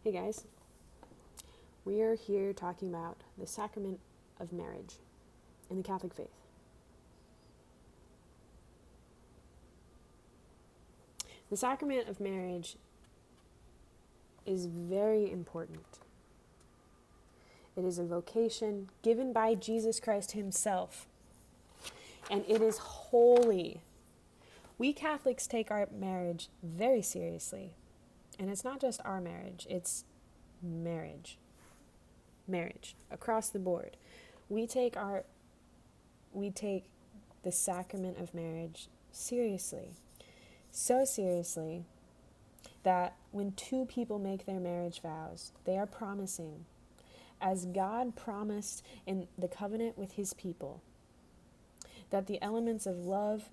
Hey guys, we are here talking about the sacrament of marriage in the Catholic faith. The sacrament of marriage is very important. It is a vocation given by Jesus Christ himself, and it is holy. We Catholics take our marriage very seriously, and it's not just our marriage, it's marriage across the board. We take the sacrament of marriage seriously, so seriously that when two people make their marriage vows, they are promising, as God promised in the covenant with his people, that the elements of love,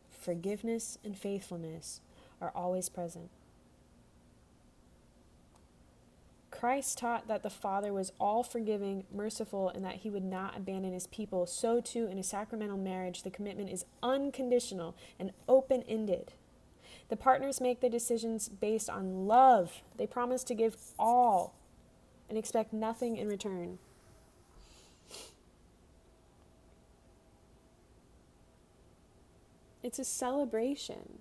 forgiveness, and faithfulness are always present. Christ taught that the Father was all-forgiving, merciful, and that he would not abandon his people. So too, in a sacramental marriage, the commitment is unconditional and open-ended. The partners make their decisions based on love. They promise to give all and expect nothing in return. It's a celebration.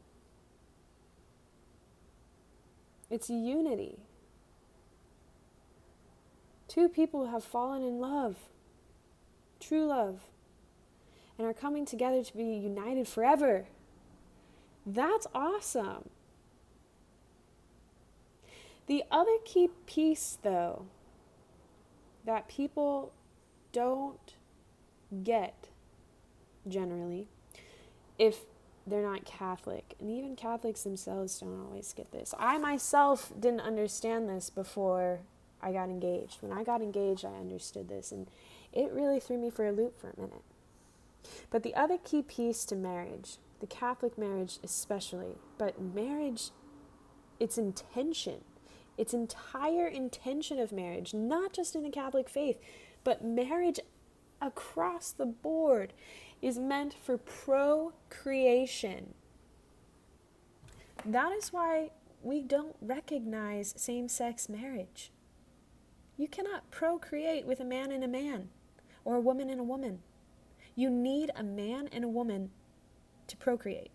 It's unity. Two people have fallen in love, true love, and are coming together to be united forever. That's awesome. The other key piece, though, that people don't get generally, if they're not Catholic, and even Catholics themselves don't always get this. I myself didn't understand this before I got engaged. When I got engaged, I understood this, and it really threw me for a loop for a minute. But the other key piece to marriage, the Catholic marriage especially, but marriage, its intention, its entire intention of marriage, not just in the Catholic faith, but marriage across the board, is meant for procreation. That is why we don't recognize same-sex marriage. You cannot procreate with a man and a man, or a woman and a woman. You need a man and a woman to procreate.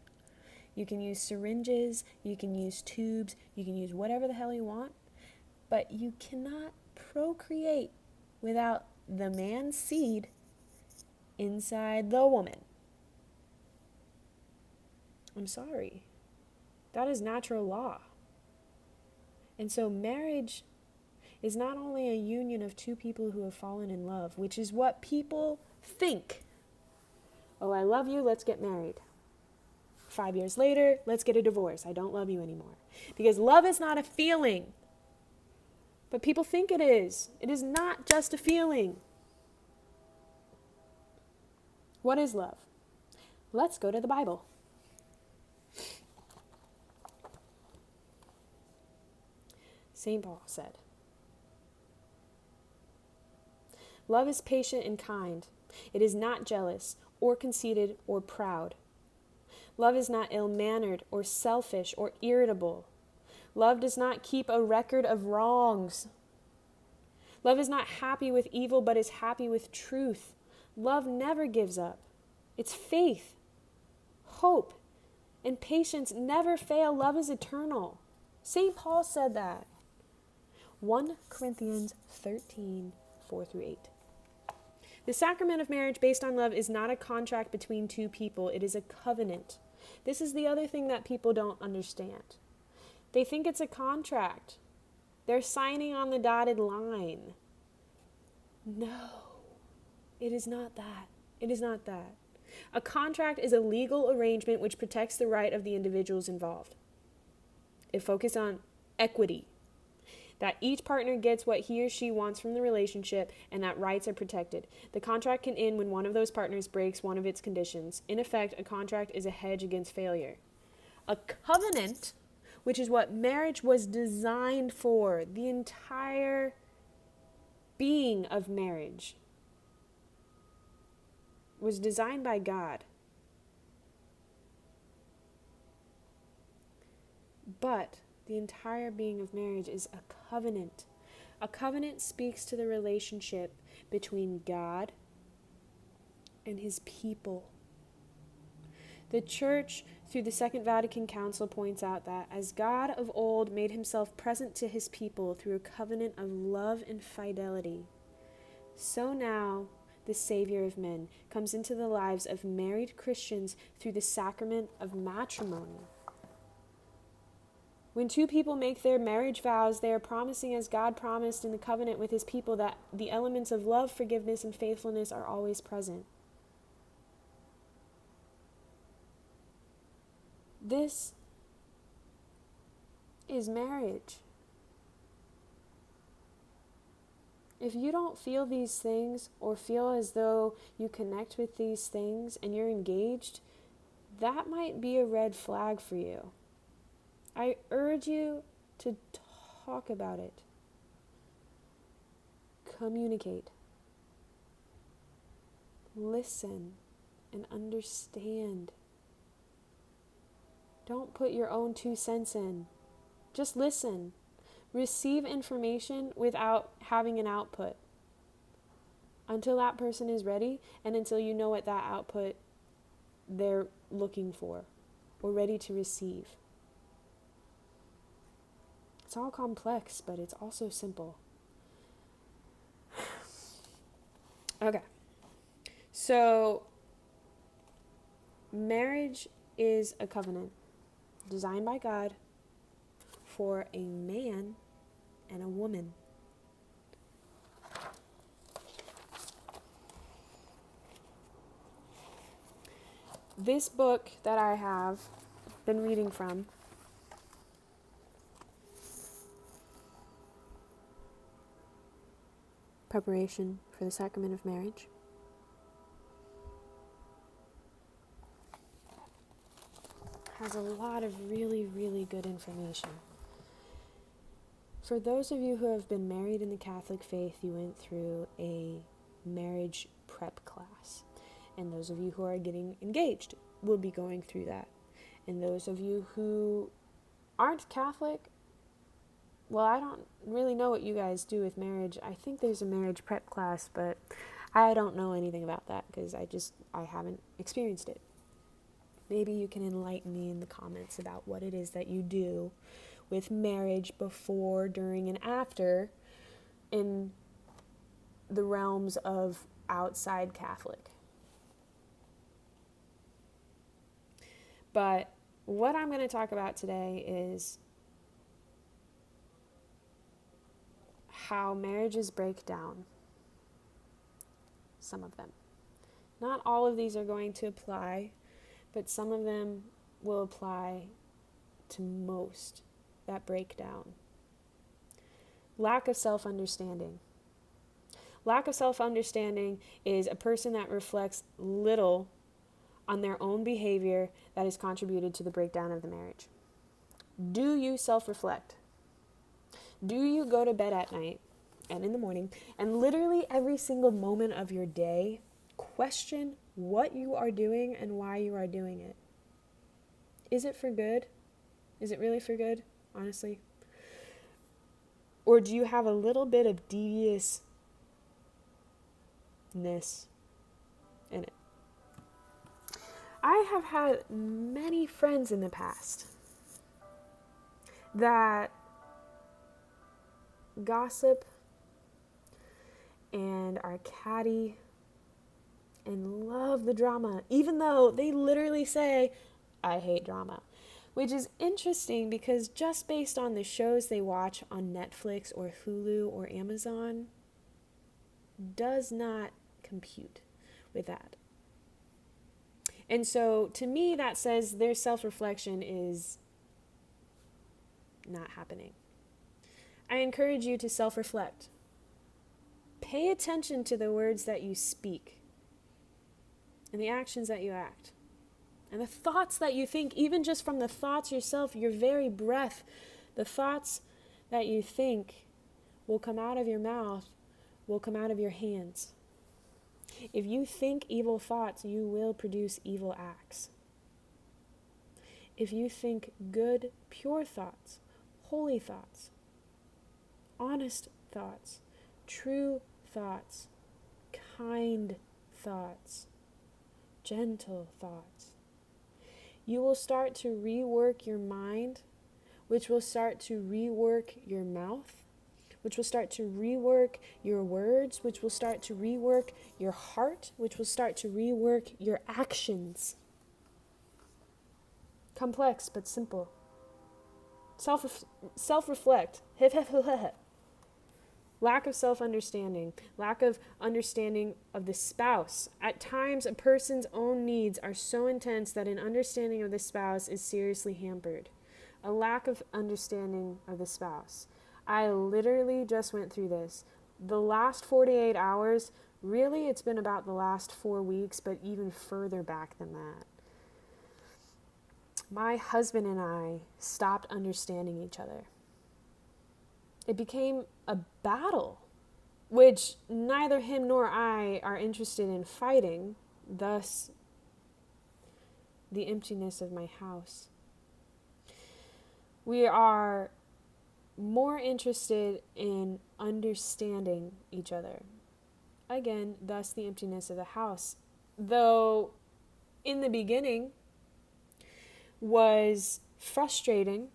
You can use syringes, you can use tubes, you can use whatever the hell you want, but you cannot procreate without the man's seed inside the woman. I'm sorry. That is natural law. And so marriage is not only a union of two people who have fallen in love, which is what people think. Oh, I love you, let's get married. 5 years later, let's get a divorce. I don't love you anymore. Because love is not a feeling. But people think it is. It is not just a feeling. What is love? Let's go to the Bible. St. Paul said, "Love is patient and kind. It is not jealous or conceited or proud. Love is not ill-mannered or selfish or irritable. Love does not keep a record of wrongs. Love is not happy with evil, but is happy with truth. Love never gives up. Its faith, hope, and patience never fail. Love is eternal." St. Paul said that. 1 Corinthians 13, 4-8. The sacrament of marriage based on love is not a contract between two people. It is a covenant. This is the other thing that people don't understand. They think it's a contract. They're signing on the dotted line. No, it is not that. It is not that. A contract is a legal arrangement which protects the right of the individuals involved. It focuses on equity, that each partner gets what he or she wants from the relationship and that rights are protected. The contract can end when one of those partners breaks one of its conditions. In effect, a contract is a hedge against failure. A covenant, which is what marriage was designed for, the entire being of marriage, was designed by God. But The entire being of marriage is a covenant. A covenant speaks to the relationship between God and his people. The Church, through the Second Vatican Council, points out that as God of old made himself present to his people through a covenant of love and fidelity, so now the Savior of men comes into the lives of married Christians through the sacrament of matrimony. When two people make their marriage vows, they are promising, as God promised in the covenant with his people, that the elements of love, forgiveness, and faithfulness are always present. This is marriage. If you don't feel these things or feel as though you connect with these things and you're engaged, that might be a red flag for you. I urge you to talk about it. Communicate. Listen and understand. Don't put your own 2 cents in. Just listen. Receive information without having an output. Until that person is ready and until you know what that output they're looking for or ready to receive. It's all complex, but it's also simple. Okay. So, marriage is a covenant designed by God for a man and a woman. This book that I have been reading from Preparation for the Sacrament of Marriage has a lot of really, really good information. For those of you who have been married in the Catholic faith, you went through a marriage prep class. And those of you who are getting engaged will be going through that. And those of you who aren't Catholic, well, I don't really know what you guys do with marriage. I think there's a marriage prep class, but I don't know anything about that because I haven't experienced it. Maybe you can enlighten me in the comments about what it is that you do with marriage before, during, and after in the realms of outside Catholic. But what I'm going to talk about today is how marriages break down. Some of them. Not all of these are going to apply, but some of them will apply to most that break down. Lack of self-understanding. Lack of self-understanding is a person that reflects little on their own behavior that has contributed to the breakdown of the marriage. Do you self-reflect? Do you go to bed at night and in the morning and literally every single moment of your day question what you are doing and why you are doing it? Is it for good? Is it really for good, honestly? Or do you have a little bit of deviousness in it? I have had many friends in the past that gossip and are catty and love the drama, even though they literally say, I hate drama. Which is interesting because just based on the shows they watch on Netflix or Hulu or Amazon does not compute with that. And so to me that says their self-reflection is not happening. I encourage you to self-reflect. Pay attention to the words that you speak and the actions that you act. And the thoughts that you think, even just from the thoughts yourself, your very breath, the thoughts that you think will come out of your mouth, will come out of your hands. If you think evil thoughts, you will produce evil acts. If you think good, pure thoughts, holy thoughts, honest thoughts, true thoughts, kind thoughts, gentle thoughts. You will start to rework your mind, which will start to rework your mouth, which will start to rework your words, which will start to rework your heart, which will start to rework your actions. Complex but simple. Self-reflect. Lack of self-understanding, lack of understanding of the spouse. At times, a person's own needs are so intense that an understanding of the spouse is seriously hampered. A lack of understanding of the spouse. I literally just went through this. The last 48 hours, really it's been about the last 4 weeks, but even further back than that. My husband and I stopped understanding each other. It became a battle, which neither him nor I are interested in fighting, thus the emptiness of my house. We are more interested in understanding each other. Again, thus the emptiness of the house. Though in the beginning was frustrating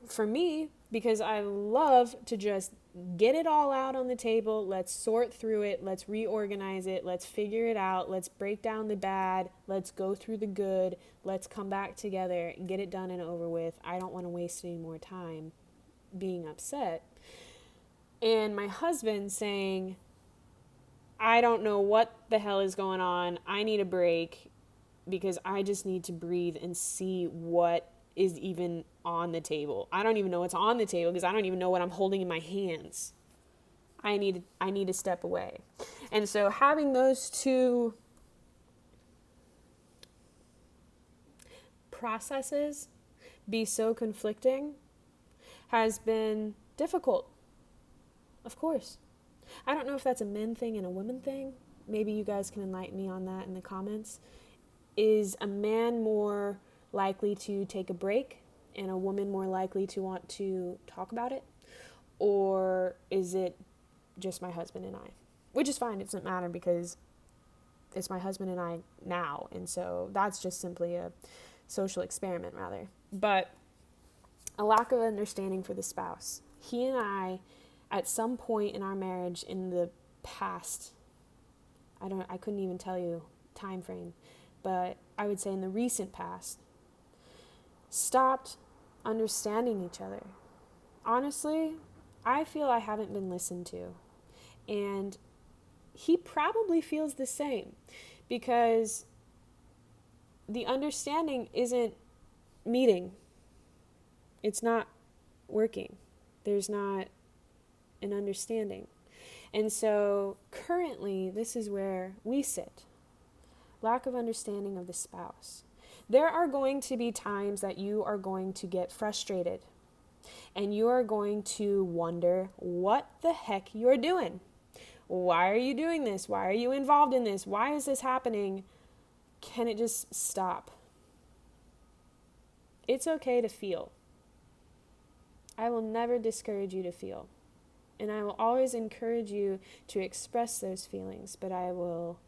for me, because I love to just get it all out on the table. Let's sort through it. Let's reorganize it. Let's figure it out. Let's break down the bad. Let's go through the good. Let's come back together and get it done and over with. I don't want to waste any more time being upset. And my husband saying, I don't know what the hell is going on. I need a break because I just need to breathe and see what is even on the table. I don't even know what's on the table because I don't even know what I'm holding in my hands. I need to step away. And so having those two processes be so conflicting has been difficult. Of course. I don't know if that's a men thing and a woman thing. Maybe you guys can enlighten me on that in the comments. Is a man more likely to take a break and a woman more likely to want to talk about it? Or is it just my husband and I? Which is fine, it doesn't matter because it's my husband and I now. And so that's just simply a social experiment rather. But a lack of understanding for the spouse. He and I, at some point in our marriage in the past, I couldn't even tell you time frame, but I would say in the recent past, stopped understanding each other. Honestly, I feel I haven't been listened to. And he probably feels the same because the understanding isn't meeting. It's not working. There's not an understanding. And so currently, this is where we sit. Lack of understanding of the spouse. There are going to be times that you are going to get frustrated and you are going to wonder what the heck you're doing. Why are you doing this? Why are you involved in this? Why is this happening? Can it just stop? It's okay to feel. I will never discourage you to feel. And I will always encourage you to express those feelings, but I will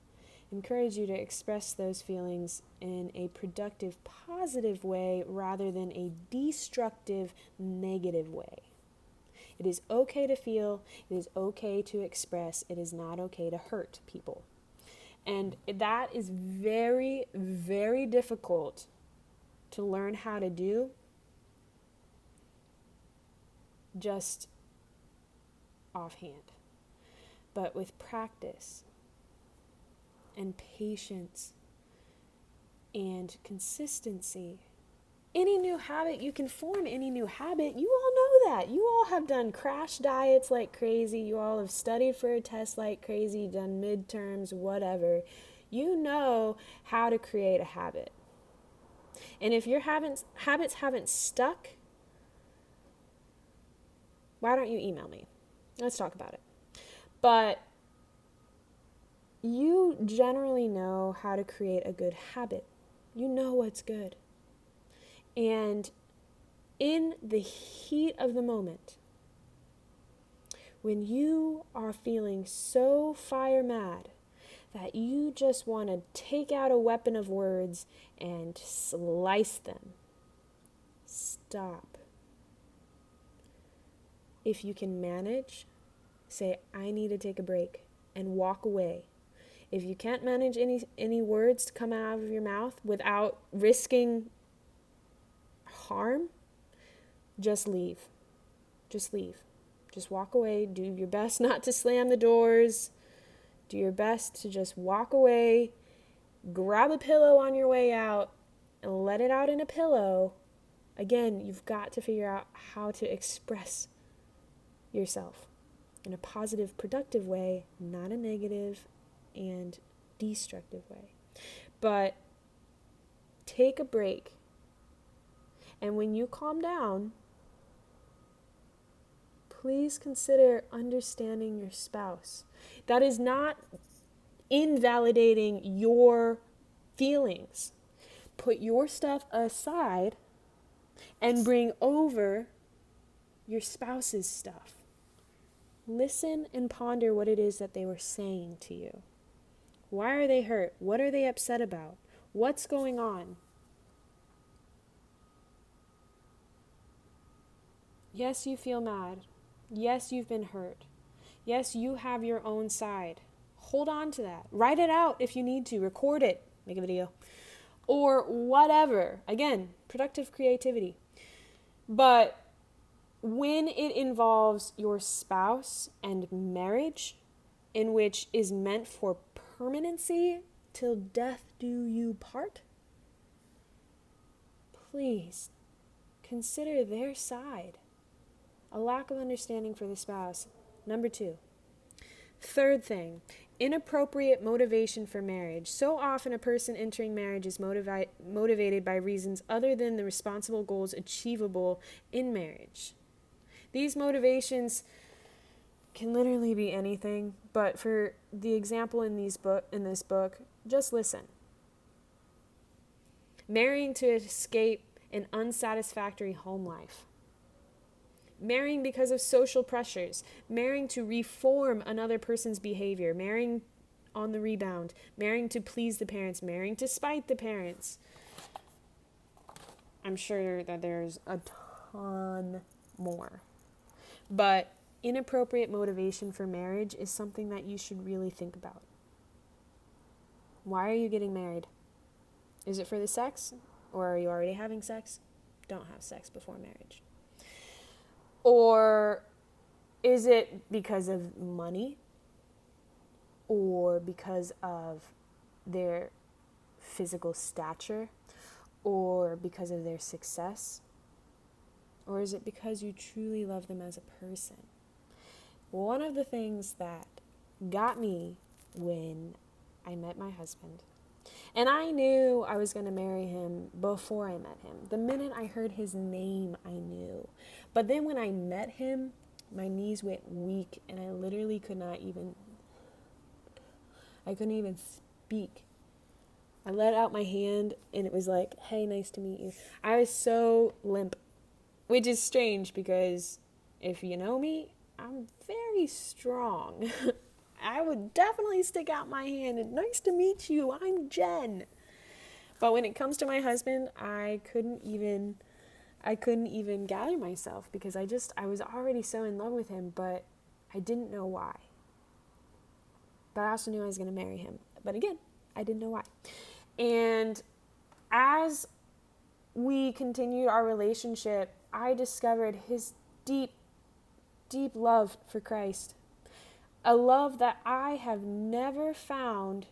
encourage you to express those feelings in a productive, positive way rather than a destructive, negative way. It is okay to feel. It is okay to express. It is not okay to hurt people. And that is very, very difficult to learn how to do just offhand. But with practice and patience and consistency, any new habit, you can form any new habit. You all know that. You all have done crash diets like crazy. You all have studied for a test like crazy, done midterms, whatever. You know how to create a habit. And if your habits haven't stuck, why don't you email me? Let's talk about it. But you generally know how to create a good habit. You know what's good. And in the heat of the moment, when you are feeling so fire mad that you just want to take out a weapon of words and slice them, stop. If you can manage, say, I need to take a break, and walk away. If you can't manage any words to come out of your mouth without risking harm, just leave. Just leave. Just walk away. Do your best not to slam the doors. Do your best to just walk away. Grab a pillow on your way out and let it out in a pillow. Again, you've got to figure out how to express yourself in a positive, productive way, not a negative and destructive way. But take a break. And when you calm down, please consider understanding your spouse. That is not invalidating your feelings. Put your stuff aside and bring over your spouse's stuff. Listen and ponder what it is that they were saying to you. Why are they hurt? What are they upset about? What's going on? Yes, you feel mad. Yes, you've been hurt. Yes, you have your own side. Hold on to that. Write it out if you need to. Record it. Make a video. Or whatever. Again, productive creativity. But when it involves your spouse and marriage, in which is meant for permanency, till death do you part, please consider their side. A lack of understanding for the spouse. Number 2. Third thing, inappropriate motivation for marriage. So often a person entering marriage is motivated by reasons other than the responsible goals achievable in marriage. These motivations can literally be anything, but for the example in this book, just listen. Marrying to escape an unsatisfactory home life. Marrying because of social pressures. Marrying to reform another person's behavior. Marrying on the rebound. Marrying to please the parents. Marrying to spite the parents. I'm sure that there's a ton more. But inappropriate motivation for marriage is something that you should really think about. Why are you getting married? Is it for the sex? Or are you already having sex? Don't have sex before marriage. Or is it because of money? Or because of their physical stature? Or because of their success? Or is it because you truly love them as a person? One of the things that got me when I met my husband, and I knew I was going to marry him before I met him. The minute I heard his name, I knew. But then when I met him, my knees went weak and I literally couldn't even speak. I let out my hand and it was like, hey, nice to meet you. I was so limp, which is strange because if you know me, I'm very strong. I would definitely stick out my hand and nice to meet you, I'm Jen. But when it comes to my husband, I couldn't even gather myself because I was already so in love with him, but I didn't know why. But I also knew I was going to marry him. But again, I didn't know why. And as we continued our relationship, I discovered his deep, deep love for Christ. A love that I have never found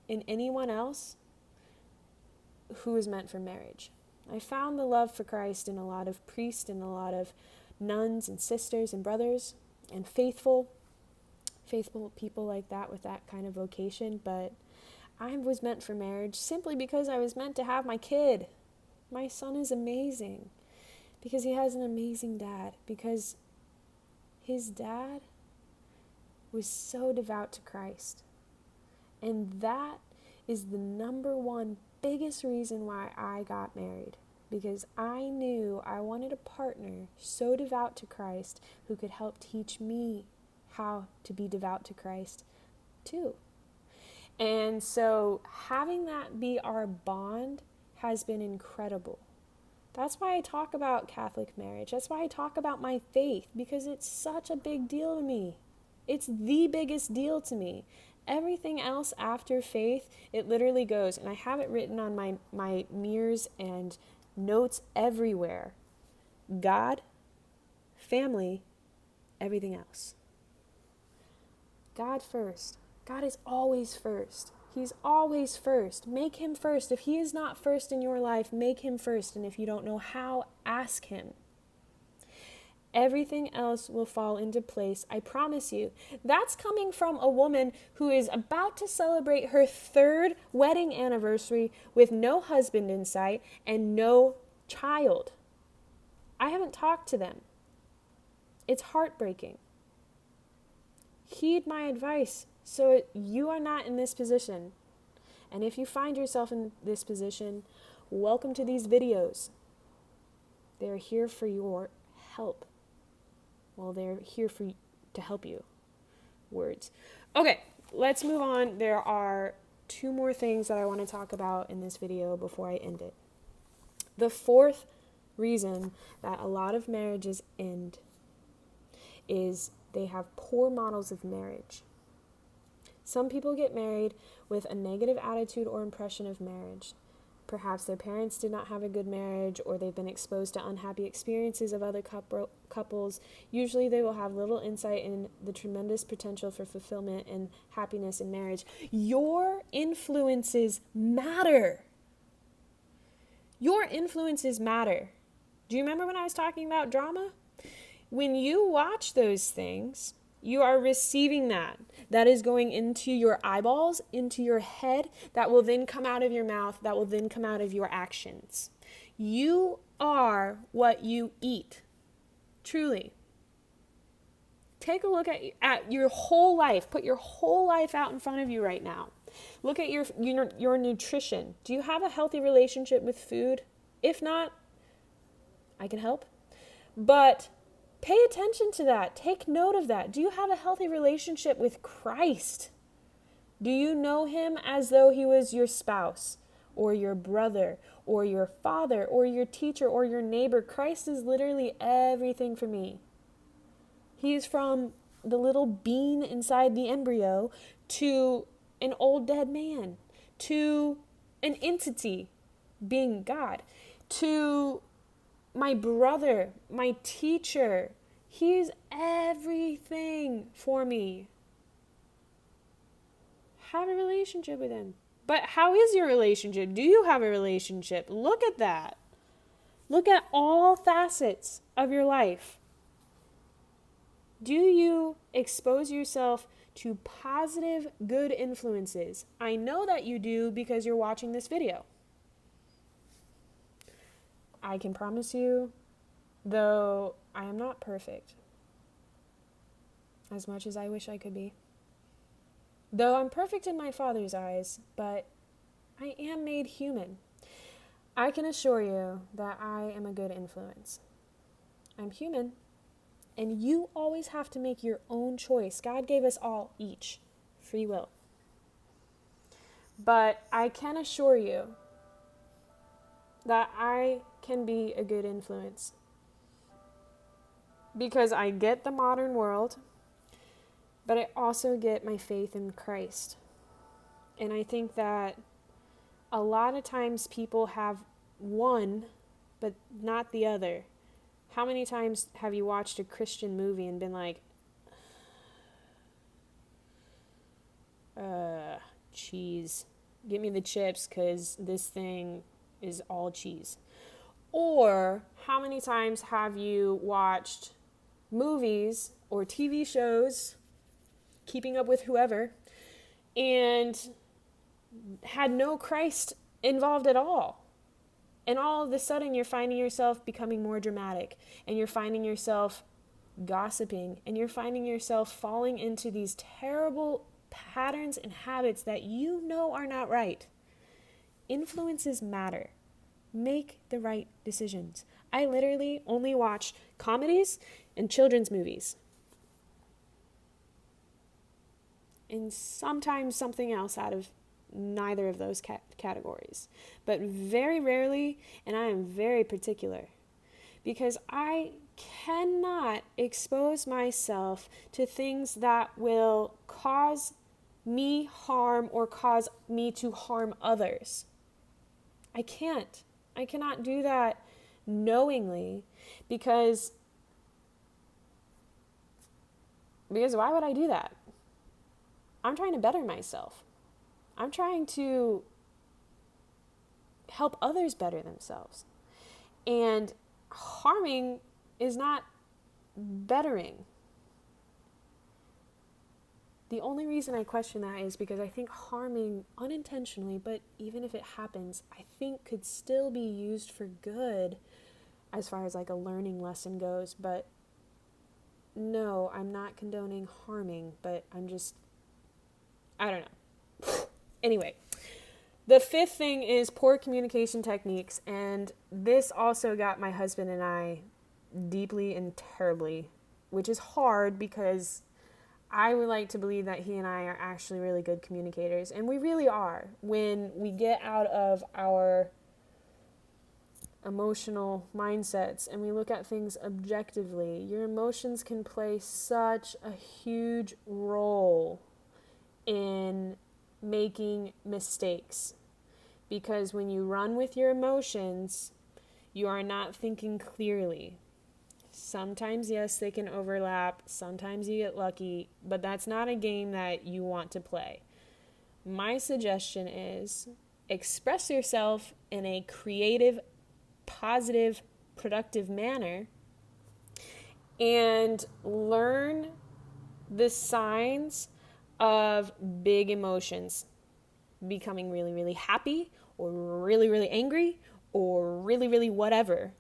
in anyone else who is meant for marriage. I found the love for Christ in a lot of priests and a lot of nuns and sisters and brothers and faithful people like that with that kind of vocation, but I was meant for marriage simply because I was meant to have my kid. My son is amazing because he has an amazing dad, because his dad was so devout to Christ. And that is the number one biggest reason why I got married. because I knew I wanted a partner so devout to Christ who could help teach me how to be devout to Christ too. And so having that be our bond has been incredible. That's why I talk about Catholic marriage. That's why I talk about my faith, because it's such a big deal to me. It's the biggest deal to me. Everything else after faith, it literally goes, and I have it written on my mirrors and notes everywhere. God, family, everything else. God first. God is always first. He's always first. Make him first. If he is not first in your life, make him first. And if you don't know how, ask him. Everything else will fall into place. I promise you. That's coming from a woman who is about to celebrate her 3rd wedding anniversary with no husband in sight and no child. I haven't talked to them. It's heartbreaking. Heed my advice so you are not in this position. And if you find yourself in this position, welcome to these videos. They're here for your help. Well, they're here to help you. Words. Okay, let's move on. There are 2 more things that I want to talk about in this video before I end it. The 4th reason that a lot of marriages end is they have poor models of marriage. Some people get married with a negative attitude or impression of marriage. Perhaps their parents did not have a good marriage, or they've been exposed to unhappy experiences of other couples. Usually they will have little insight in the tremendous potential for fulfillment and happiness in marriage. Your influences matter. Your influences matter. Do you remember when I was talking about drama? When you watch those things, you are receiving that. That is going into your eyeballs, into your head, that will then come out of your mouth, that will then come out of your actions. You are what you eat. Truly. Take a look at your whole life. Put your whole life out in front of you right now. Look at your nutrition. Do you have a healthy relationship with food? If not, I can help. But pay attention to that. Take note of that. Do you have a healthy relationship with Christ? Do you know him as though he was your spouse or your brother or your father or your teacher or your neighbor? Christ is literally everything for me. He's from the little bean inside the embryo to an old dead man, to an entity being God, to my brother, my teacher. He's everything for me. Have a relationship with him. But how is your relationship? Do you have a relationship? Look at that. Look at all facets of your life. Do you expose yourself to positive, good influences? I know that you do because you're watching this video. I can promise you, though I am not perfect, as much as I wish I could be. Though I'm perfect in my Father's eyes, but I am made human. I can assure you that I am a good influence. I'm human, and you always have to make your own choice. God gave us all each free will. But I can assure you that I can be a good influence. Because I get the modern world, but I also get my faith in Christ. And I think that a lot of times people have one, but not the other. How many times have you watched a Christian movie and been like, cheese. Give me the chips because this thing is all cheese. Or how many times have you watched movies or TV shows, Keeping Up with Whoever, and had no Christ involved at all? And all of a sudden you're finding yourself becoming more dramatic, and you're finding yourself gossiping, and you're finding yourself falling into these terrible patterns and habits that you know are not right. Influences matter. Make the right decisions. I literally only watch comedies and children's movies. And sometimes something else out of neither of those categories. But very rarely, and I am very particular, because I cannot expose myself to things that will cause me harm or cause me to harm others. I can't. I cannot do that knowingly because why would I do that? I'm trying to better myself. I'm trying to help others better themselves. And harming is not bettering. The only reason I question that is because I think harming unintentionally, but even if it happens, I think could still be used for good as far as like a learning lesson goes. But no, I'm not condoning harming, but I don't know. Anyway, the fifth thing is poor communication techniques, and this also got my husband and I deeply and terribly, which is hard because I would like to believe that he and I are actually really good communicators, and we really are when we get out of our emotional mindsets and we look at things objectively. Your emotions can play such a huge role in making mistakes, because when you run with your emotions, you are not thinking clearly. Sometimes, yes, they can overlap. Sometimes you get lucky, but that's not a game that you want to play. My suggestion is express yourself in a creative, positive, productive manner and learn the signs of big emotions. Becoming really, really happy or really, really angry or really, really whatever.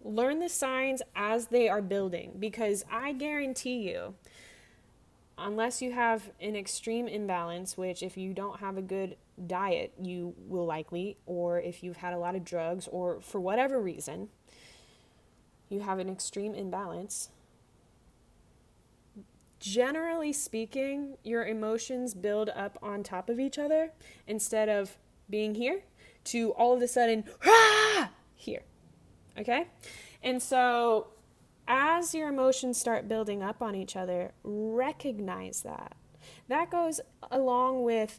Learn the signs as they are building, because I guarantee you, unless you have an extreme imbalance, which if you don't have a good diet, you will likely, or if you've had a lot of drugs, or for whatever reason, you have an extreme imbalance, generally speaking, your emotions build up on top of each other instead of being here to all of a sudden, here. Okay? And so as your emotions start building up on each other, recognize that. That goes along with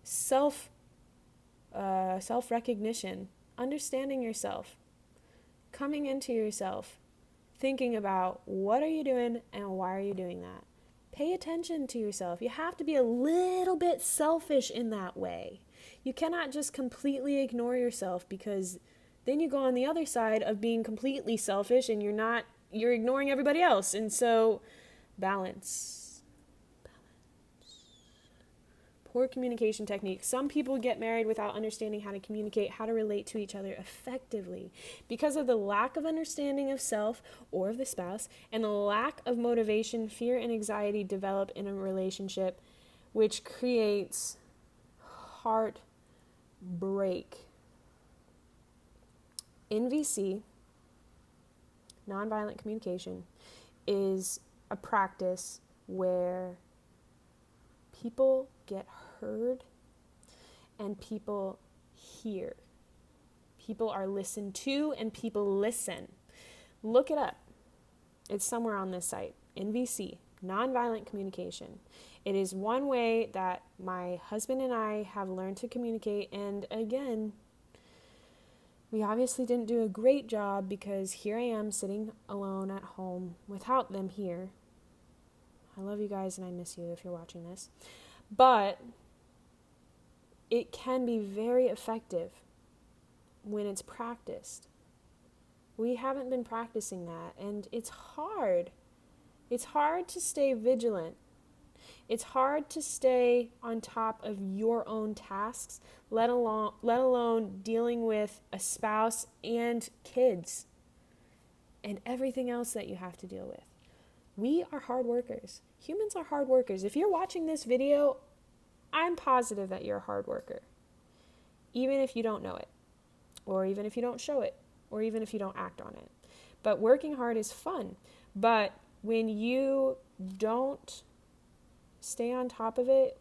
self-recognition, understanding yourself, coming into yourself, thinking about what are you doing and why are you doing that. Pay attention to yourself. You have to be a little bit selfish in that way. You cannot just completely ignore yourself, because then you go on the other side of being completely selfish and you're ignoring everybody else. And so balance. Poor communication techniques. Some people get married without understanding how to communicate, how to relate to each other effectively, because of the lack of understanding of self or of the spouse, and the lack of motivation. Fear and anxiety develop in a relationship, which creates heartbreak. NVC, nonviolent communication, is a practice where people get heard and people hear. People are listened to and people listen. Look it up. It's somewhere on this site. NVC, nonviolent communication. It is one way that my husband and I have learned to communicate, and again, we obviously didn't do a great job, because here I am sitting alone at home without them here. I love you guys and I miss you if you're watching this. But it can be very effective when it's practiced. We haven't been practicing that, and it's hard. It's hard to stay vigilant. It's hard to stay on top of your own tasks, let alone dealing with a spouse and kids and everything else that you have to deal with. We are hard workers. Humans are hard workers. If you're watching this video, I'm positive that you're a hard worker, even if you don't know it. or even if you don't show it, or even if you don't act on it. But working hard is fun. But when you don't stay on top of it,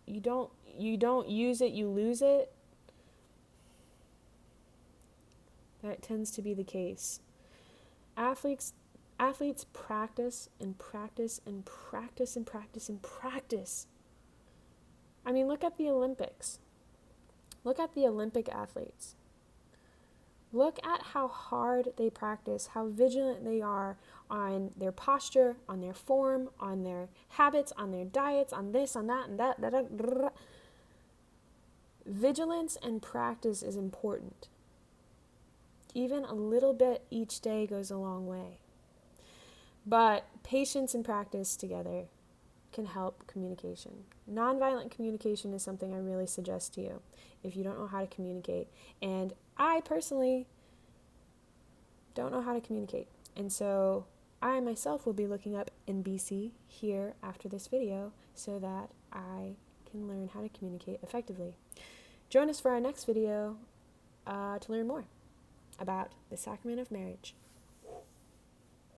you don't use it, you lose it. That tends to be the case. Athletes practice and practice and practice and practice and practice. I mean, look at the Olympics. Look at the Olympic athletes. Look at how hard they practice, how vigilant they are on their posture, on their form, on their habits, on their diets, on this, on that, and that. Vigilance and practice is important. Even a little bit each day goes a long way. But patience and practice together can help communication. Nonviolent communication is something I really suggest to you if you don't know how to communicate. And I personally don't know how to communicate. And so I myself will be looking up NBC here after this video so that I can learn how to communicate effectively. Join us for our next video to learn more about the sacrament of marriage.